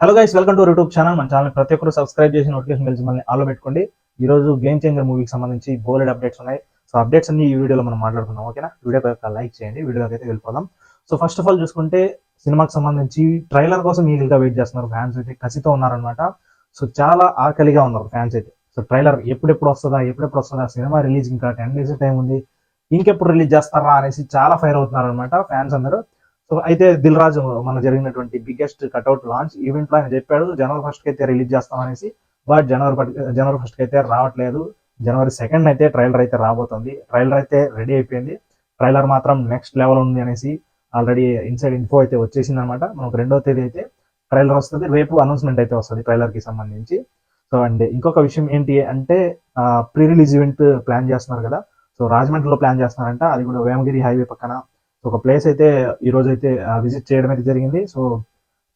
Hello guys, welcome to YouTube channel. మన channel ప్రతి ఒక్కరు సబ్స్క్రైబ్ చేసి నోటిఫికేషన్ బెల్స్ మళ్ళీ ఆలో పెట్టుకోండి. ఈ రోజు గేమ్ చేంజర్ మూవీకి సంబంధించి బోలెడ్ అప్డేట్స్ ఉన్నాయి. సో అప్డేట్స్ అన్ని ఈ వీడియోలో మనం మాట్లాడుకుందాం. ఓకేనా? వీడియోకి ఒక లైక్ చేయండి. వీడియోకి అయితే వెళ్ళిపోదాం. సో ఫస్ట్ ఆఫ్ ఆల్ చూసుకుంటే సినిమాకి సంబంధించి ట్రైలర్ కోసం ఈగల్గా వెయిట్ చేస్తున్నారు ఫ్యాన్స్ అయితే, కసితో ఉన్నారనమాట. సో చాలా ఆకలిగా ఉన్నారు ఫ్యాన్స్ అయితే. సో ట్రైలర్ ఎప్పుడెప్పుడు వస్తుందా, సినిమా రిలీజ్ ఇంకా 10 days టైం ఉంది, ఇంకెప్పుడు రిలీజ్ చేస్తారా అనేసి చాలా ఫైర్ అవుతున్నారు అనమాట ఫ్యాన్స్ అందరూ. సో అయితే దిల్ రాజు మన జరిగినటువంటి బిగ్గెస్ట్ కట్అవుట్ లాంచ్ ఈవెంట్ లో ఆయన చెప్పాడు జనవరి 1st అయితే రిలీజ్ చేస్తాం అనేసి. బట్ జనవరి 1st అయితే రావట్లేదు. జనవరి 2nd అయితే ట్రైలర్ అయితే రాబోతుంది. ట్రైలర్ అయితే రెడీ అయిపోయింది. ట్రైలర్ మాత్రం నెక్స్ట్ లెవెల్ ఉంది అనేసి ఆల్రెడీ ఇన్సైడ్ ఇన్ఫో అయితే వచ్చేసింది అనమాట. మనకు 2వ తేదీ అయితే ట్రైలర్ వస్తుంది. రేపు అనౌన్స్మెంట్ అయితే వస్తుంది ట్రైలర్ కి సంబంధించి. సో అండ్ ఇంకొక విషయం ఏంటి అంటే ప్రీ రిలీజ్ ఈవెంట్ ప్లాన్ చేస్తున్నారు కదా. సో రాజమండ్రిలో ప్లాన్ చేస్తున్నారంట, అది కూడా వేమగిరి హైవే పక్కన. ఒక ప్లేస్ అయితే ఈ రోజు అయితే విజిట్ చేయడం అయితే జరిగింది. సో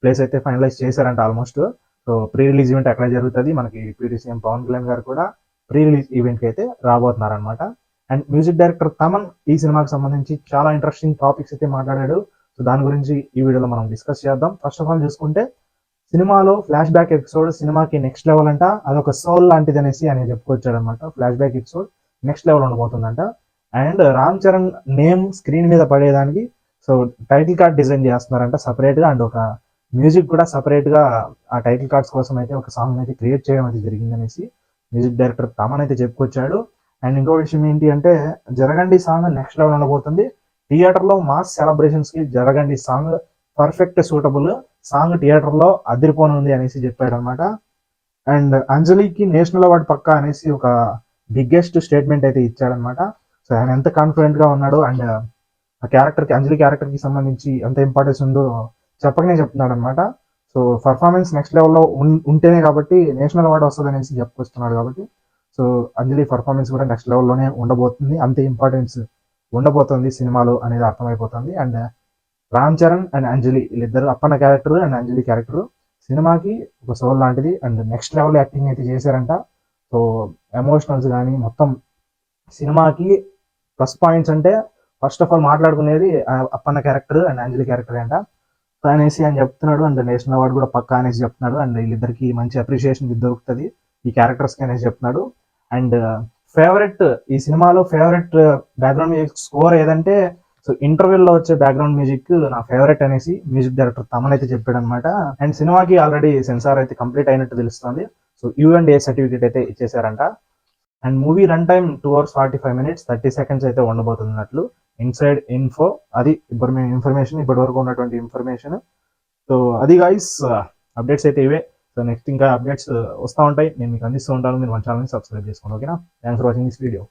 ప్లేస్ అయితే ఫైనలైజ్ చేశారంట almost. So pre release event అక్కడ జరుగుతుంది. మనకి డిప్యూటీ సీఎం పవన్ కళ్యాణ్ గారు కూడా ప్రీ రిలీజ్ ఈవెంట్ కి అయితే రాబోతున్నారనమాట. అండ్ మ్యూజిక్ డైరెక్టర్ తమన్ ఈ సినిమాకి సంబంధించి చాలా ఇంట్రెస్టింగ్ టాపిక్స్ అయితే మాట్లాడాడు. సో దాని గురించి ఈ వీడియోలో మనం డిస్కస్ చేద్దాం. ఫస్ట్ ఆఫ్ ఆల్ చూసుకుంటే సినిమాలో ఫ్లాష్ బ్యాక్ ఎపిసోడ్ సినిమాకి నెక్స్ట్ లెవెల్ అంట. అదొక సోల్ లాంటిది అనేసి ఆయన చెప్పుకొచ్చాడు అనమాట. Flashback episode next level ఉండబోతుందంట. And Ram Charan name screen మీద పడేదానికి సో టైటిల్ కార్డ్ డిజైన్ చేస్తున్నారంట సపరేట్ గా. అండ్ ఒక మ్యూజిక్ కూడా సపరేట్ గా ఆ టైటిల్ కార్డ్స్ కోసం అయితే ఒక సాంగ్ అయితే క్రియేట్ చేయడం అయితే జరిగిందనేసి మ్యూజిక్ డైరెక్టర్ తమన్ అయితే చెప్పుకొచ్చాడు. అండ్ ఇంకో విషయం ఏంటి అంటే జరగండి సాంగ్ నెక్స్ట్ లెవెల్ ఉండబోతుంది. థియేటర్ లో మాస్ సెలబ్రేషన్స్ కి జరగండి song perfect suitable. Song theatre లో అదిరిపోనుంది అనేసి చెప్పాడు అనమాట. అండ్ అంజలికి నేషనల్ అవార్డు పక్కా అనేసి ఒక బిగ్గెస్ట్ స్టేట్మెంట్ అయితే ఇచ్చాడనమాట. సో ఆయన ఎంత కాన్ఫిడెంట్ గా ఉన్నాడు అండ్ ఆ క్యారెక్టర్ కి, అంజలి క్యారెక్టర్ కి సంబంధించి ఎంత ఇంపార్టెన్స్ ఉందో చెప్పకనే చెప్తున్నాడు అనమాట. సో పర్ఫార్మెన్స్ నెక్స్ట్ లెవెల్లో ఉంటేనే కాబట్టి నేషనల్ అవార్డు వస్తుంది అనేసి చెప్పుకొస్తున్నాడు కాబట్టి సో అంజలి పర్ఫార్మెన్స్ కూడా నెక్స్ట్ లెవెల్లోనే ఉండబోతుంది. అంతే ఇంపార్టెన్స్ ఉండబోతుంది సినిమాలో అనేది అర్థమైపోతుంది. అండ్ రామ్ చరణ్ అండ్ అంజలి వీళ్ళిద్దరు, Appanna character and Anjali character సినిమాకి ఒక సోల్ లాంటిది. అండ్ నెక్స్ట్ లెవెల్ యాక్టింగ్ అయితే చేశారంట. సో ఎమోషనల్స్ కానీ మొత్తం సినిమాకి ప్లస్ పాయింట్స్ అంటే ఫస్ట్ ఆఫ్ ఆల్ మాట్లాడుకునేది Appanna character and Anjali character అంట. సో అనేసి ఆయన చెప్తున్నాడు. అండ్ నేషనల్ అవార్డు కూడా పక్కా అనేసి చెప్తున్నాడు. అండ్ వీళ్ళిద్దరికి మంచి అప్రిషియేషన్ దొరుకుతుంది ఈ క్యారెక్టర్స్కి అనేసి చెప్తున్నాడు. అండ్ ఫేవరెట్ ఈ సినిమాలో ఫేవరెట్ బ్యాక్గ్రౌండ్ మ్యూజిక్ స్కోర్ ఏదంటే సో ఇంటర్వెల్ లో వచ్చే బ్యాక్గ్రౌండ్ మ్యూజిక్ నా ఫేవరెట్ అనేసి మ్యూజిక్ డైరెక్టర్ తమన్ అయితే చెప్పాడు అనమాట. అండ్ సినిమాకి ఆల్రెడీ సెన్సార్ అయితే కంప్లీట్ అయినట్టు తెలుస్తుంది. సో U&A సర్టిఫికేట్ అయితే ఇచ్చేసారంట. And movie run time 2 hours 45 minutes 30 seconds అయితే ఉండబోతున్నట్లు ఇన్సైడ్ ఇన్ఫో. అది ఇన్ఫర్మేషన్, ఇప్పటి వరకు ఉన్నటువంటి ఇన్ఫర్మేషన్. సో అది గైస్ అప్డేట్స్ అయితే ఇవే. సో నెక్స్ట్ ఇంకా అప్డేట్స్ వస్తూ ఉంటాయి, నేను మీకు అందిస్తూ ఉంటాను. మీరు మన ఛానల్ని సబ్స్క్రైబ్ చేసుకోండి. ఓకేనా? Thanks for watching this video.